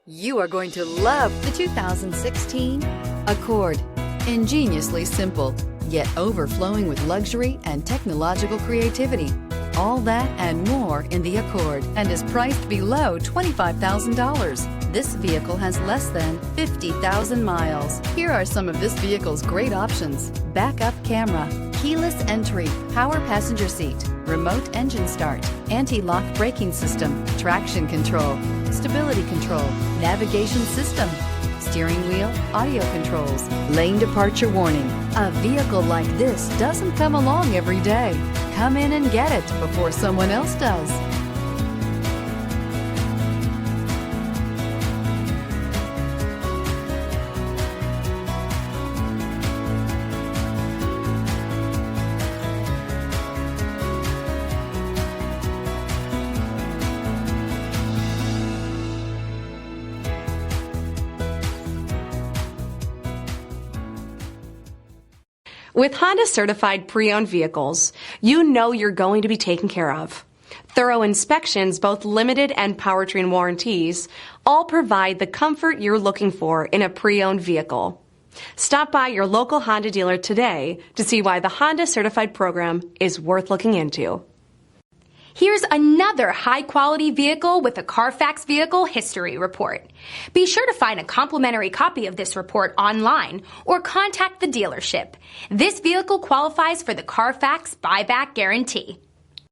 You are going to love the 2016 Accord. Ingeniously simple, yet overflowing with luxury and technological creativity. All that and more in the Accord, and is priced below $25,000. This vehicle has less than 50,000 miles. Here are some of this vehicle's great options: backup camera, keyless entry, power passenger seat, remote engine start, anti-lock braking system, traction control, stability control, navigation system, steering wheel audio controls, lane departure warning. A vehicle like this doesn't come along every day. Come in and get it before someone else does. With Honda certified pre-owned vehicles, you know you're going to be taken care of. Thorough inspections, both limited and powertrain warranties, all provide the comfort you're looking for in a pre-owned vehicle. Stop by your local Honda dealer today to see why the Honda certified program is worth looking into. Here's another high-quality vehicle with a Carfax Vehicle History Report. Be sure to find a complimentary copy of this report online or contact the dealership. This vehicle qualifies for the Carfax Buyback Guarantee.